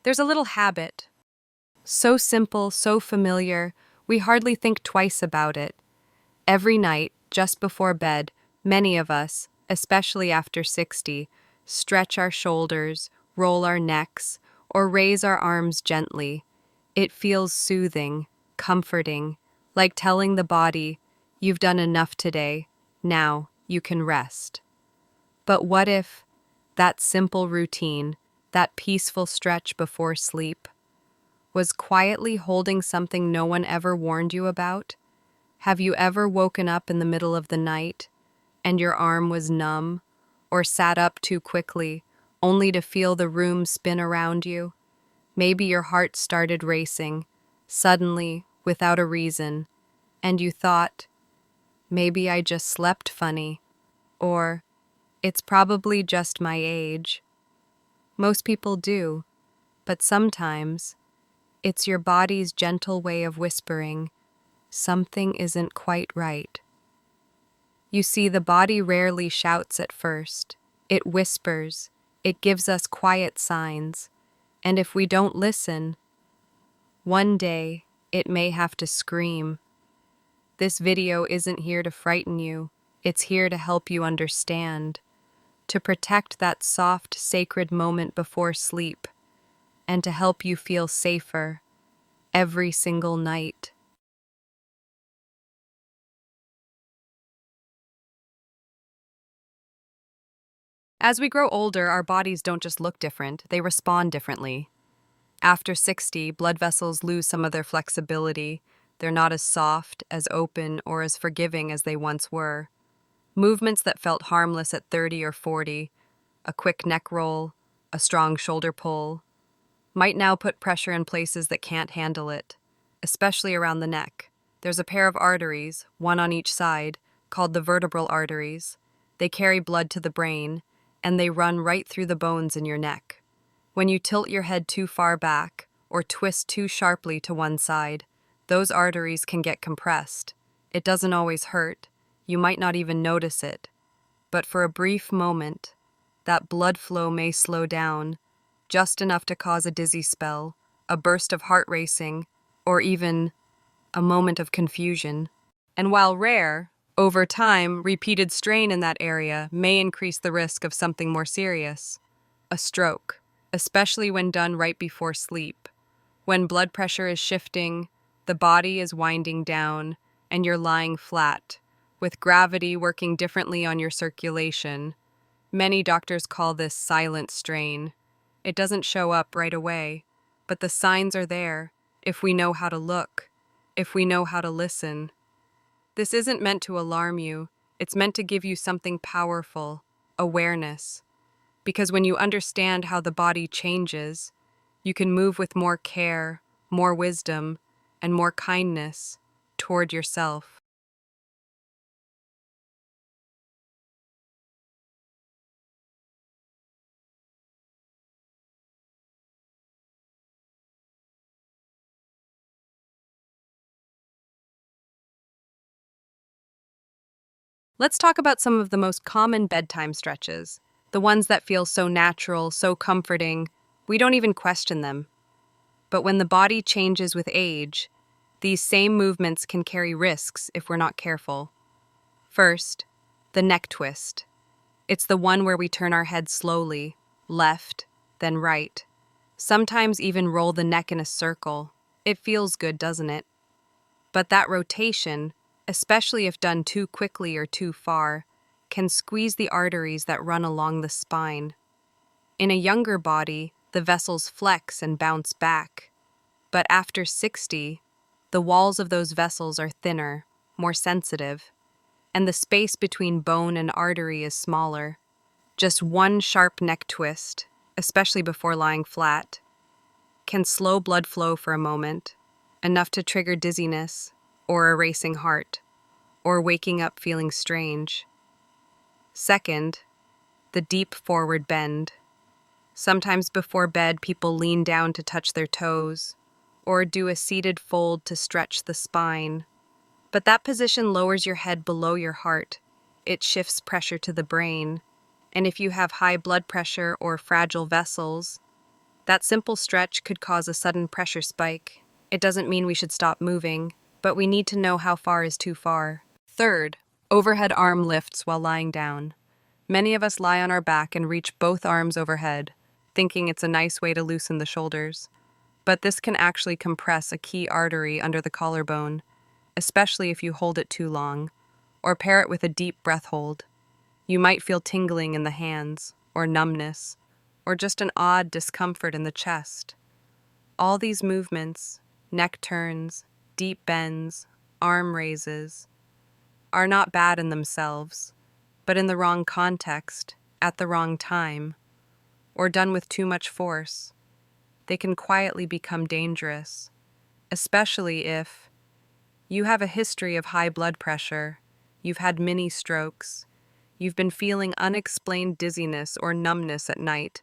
There's a little habit. So simple, so familiar, we hardly think twice about it. Every night, just before bed, many of us, especially after 60, stretch our shoulders, roll our necks, or raise our arms gently. It feels soothing, comforting, like telling the body, "You've done enough today, now you can rest." But what if that simple routine, that peaceful stretch before sleep, was quietly holding something no one ever warned you about? Have you ever woken up in the middle of the night and your arm was numb, or sat up too quickly, only to feel the room spin around you? Maybe your heart started racing, suddenly, without a reason, and you thought, maybe I just slept funny, or it's probably just my age. Most people do, but sometimes it's your body's gentle way of whispering, something isn't quite right. You see, the body rarely shouts at first. It whispers, it gives us quiet signs, and if we don't listen, one day it may have to scream. This video isn't here to frighten you, it's here to help you understand, to protect that soft, sacred moment before sleep, and to help you feel safer every single night. As we grow older, our bodies don't just look different, they respond differently. After 60, blood vessels lose some of their flexibility. They're not as soft, as open, or as forgiving as they once were. Movements that felt harmless at 30 or 40, a quick neck roll, a strong shoulder pull, might now put pressure in places that can't handle it, especially around the neck. There's a pair of arteries, one on each side, called the vertebral arteries. They carry blood to the brain, and they run right through the bones in your neck. When you tilt your head too far back, or twist too sharply to one side, those arteries can get compressed. It doesn't always hurt. You might not even notice it. But for a brief moment, that blood flow may slow down, just enough to cause a dizzy spell, a burst of heart racing, or even a moment of confusion. And while rare, over time, repeated strain in that area may increase the risk of something more serious, a stroke, especially when done right before sleep. When blood pressure is shifting, the body is winding down, and you're lying flat, with gravity working differently on your circulation. Many doctors call this silent strain. It doesn't show up right away, but the signs are there if we know how to look, if we know how to listen. This isn't meant to alarm you, it's meant to give you something powerful, awareness. Because when you understand how the body changes, you can move with more care, more wisdom, and more kindness toward yourself. Let's talk about some of the most common bedtime stretches, the ones that feel so natural, so comforting, we don't even question them. But when the body changes with age, these same movements can carry risks if we're not careful. First, the neck twist. It's the one where we turn our head slowly, left, then right. Sometimes even roll the neck in a circle. It feels good, doesn't it? But that rotation, especially if done too quickly or too far, can squeeze the arteries that run along the spine. In a younger body, the vessels flex and bounce back. But after 60, the walls of those vessels are thinner, more sensitive, and the space between bone and artery is smaller. Just one sharp neck twist, especially before lying flat, can slow blood flow for a moment, enough to trigger dizziness, or a racing heart, or waking up feeling strange. Second, the deep forward bend. Sometimes before bed, people lean down to touch their toes, or do a seated fold to stretch the spine. But that position lowers your head below your heart. It shifts pressure to the brain. And if you have high blood pressure or fragile vessels, That simple stretch could cause a sudden pressure spike. It doesn't mean we should stop moving, but we need to know how far is too far. Third, overhead arm lifts while lying down. Many of us lie on our back and reach both arms overhead, thinking it's a nice way to loosen the shoulders. But this can actually compress a key artery under the collarbone, especially if you hold it too long, or pair it with a deep breath hold. You might feel tingling in the hands, or numbness, or just an odd discomfort in the chest. All these movements, neck turns, deep bends, arm raises, are not bad in themselves, but in the wrong context, at the wrong time, or done with too much force, they can quietly become dangerous, especially if you have a history of high blood pressure, you've had mini strokes, you've been feeling unexplained dizziness or numbness at night.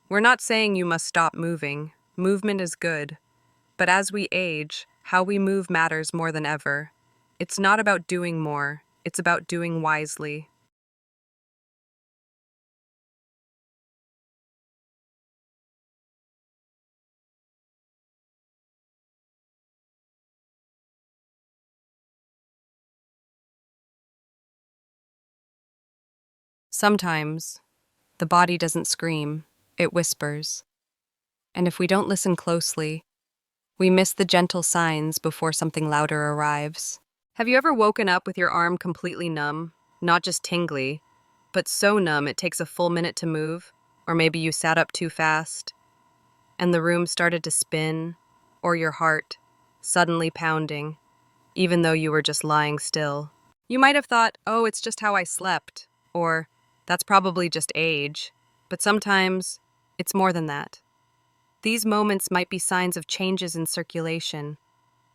We're not saying you must stop moving. Movement is good. But as we age, how we move matters more than ever. It's not about doing more, it's about doing wisely. Sometimes, the body doesn't scream, it whispers. And if we don't listen closely, we miss the gentle signs before something louder arrives. Have you ever woken up with your arm completely numb? Not just tingly, but so numb it takes a full minute to move? Or maybe you sat up too fast, and the room started to spin, or your heart suddenly pounding, even though you were just lying still. You might have thought, oh, it's just how I slept, or that's probably just age. But sometimes it's more than that. These moments might be signs of changes in circulation,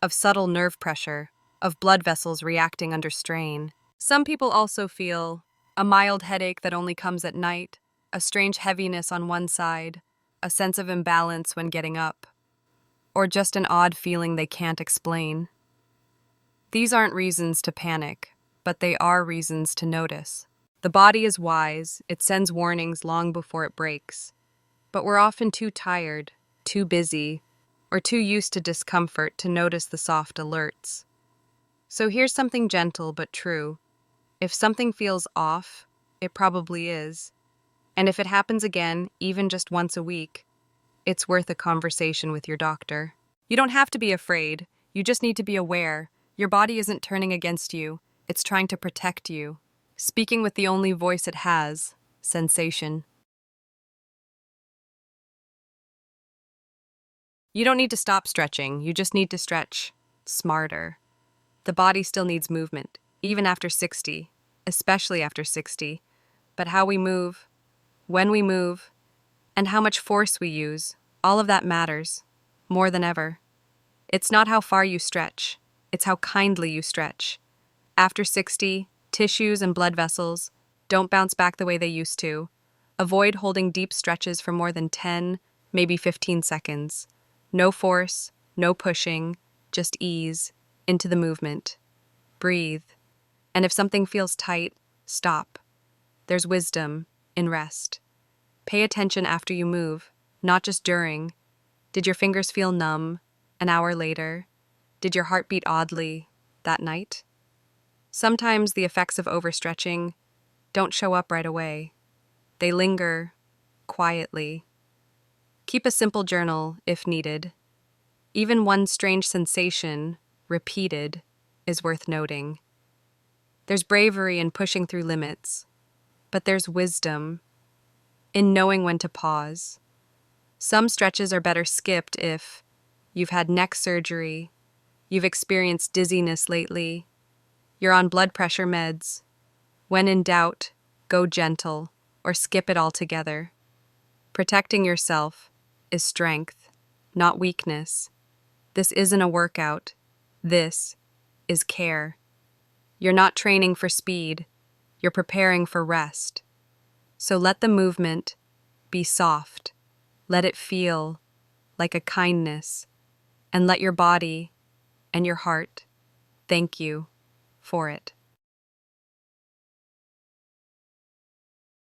of subtle nerve pressure, of blood vessels reacting under strain. Some people also feel a mild headache that only comes at night, a strange heaviness on one side, a sense of imbalance when getting up, or just an odd feeling they can't explain. These aren't reasons to panic, but they are reasons to notice. The body is wise, it sends warnings long before it breaks. But we're often too tired, too busy, or too used to discomfort to notice the soft alerts. So here's something gentle but true. If something feels off, it probably is. And if it happens again, even just once a week, it's worth a conversation with your doctor. You don't have to be afraid. You just need to be aware. Your body isn't turning against you. It's trying to protect you. Speaking with the only voice it has, sensation. You don't need to stop stretching. You just need to stretch smarter. The body still needs movement, even after 60, especially after 60. But how we move, when we move, and how much force we use, all of that matters, more than ever. It's not how far you stretch, it's how kindly you stretch. After 60, tissues and blood vessels don't bounce back the way they used to. Avoid holding deep stretches for more than 10, maybe 15 seconds. No force, no pushing, just ease into the movement. Breathe. And if something feels tight, stop. There's wisdom in rest. Pay attention after you move, not just during. Did your fingers feel numb an hour later? Did your heart beat oddly that night? Sometimes the effects of overstretching don't show up right away. They linger quietly. Keep a simple journal if needed. Even one strange sensation, repeated, is worth noting. There's bravery in pushing through limits, but there's wisdom in knowing when to pause. Some stretches are better skipped if you've had neck surgery, you've experienced dizziness lately, you're on blood pressure meds. When in doubt, go gentle or skip it altogether. Protecting yourself is strength, not weakness. This isn't a workout. This is care. You're not training for speed. You're preparing for rest. So let the movement be soft. Let it feel like a kindness. And let your body and your heart thank you for it.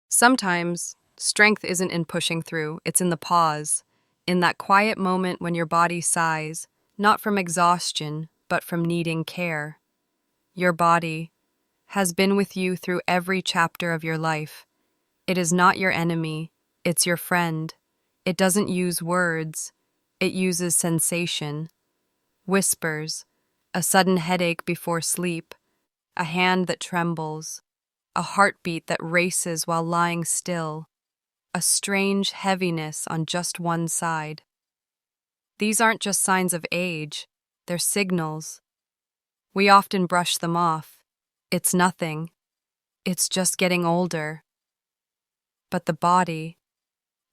Sometimes Strength isn't in pushing through, it's in the pause, in that quiet moment when your body sighs, not from exhaustion, but from needing care. Your body has been with you through every chapter of your life. It is not your enemy, it's your friend. It doesn't use words, it uses sensation. Whispers, a sudden headache before sleep, a hand that trembles, a heartbeat that races while lying still, a strange heaviness on just one side. These aren't just signs of age, they're signals. We often brush them off. It's nothing. It's just getting older. But the body,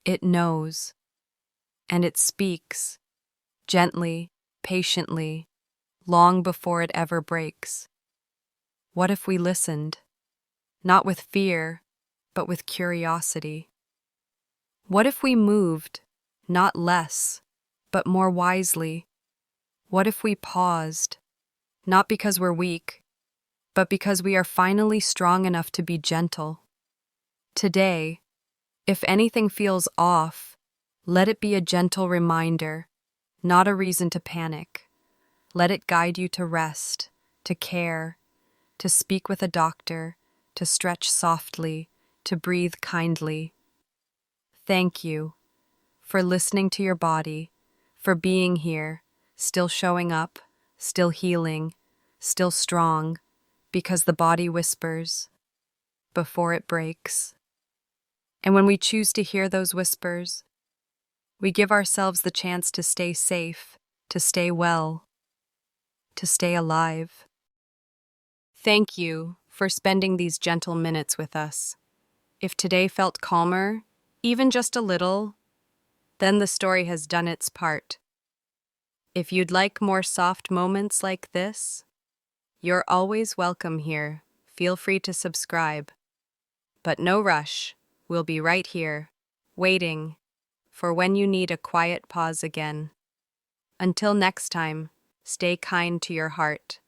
it knows. And it speaks, gently, patiently, long before it ever breaks. What if we listened? Not with fear, but with curiosity. What if we moved, not less, but more wisely? What if we paused, not because we're weak, but because we are finally strong enough to be gentle? Today, if anything feels off, let it be a gentle reminder, not a reason to panic. Let it guide you to rest, to care, to speak with a doctor, to stretch softly, to breathe kindly. Thank you for listening to your body, for being here, still showing up, still healing, still strong, because the body whispers before it breaks. And when we choose to hear those whispers, we give ourselves the chance to stay safe, to stay well, to stay alive. Thank you for spending these gentle minutes with us. If today felt calmer, even just a little, then the story has done its part. If you'd like more soft moments like this, you're always welcome here. Feel free to subscribe. But no rush, we'll be right here, waiting for when you need a quiet pause again. Until next time, stay kind to your heart.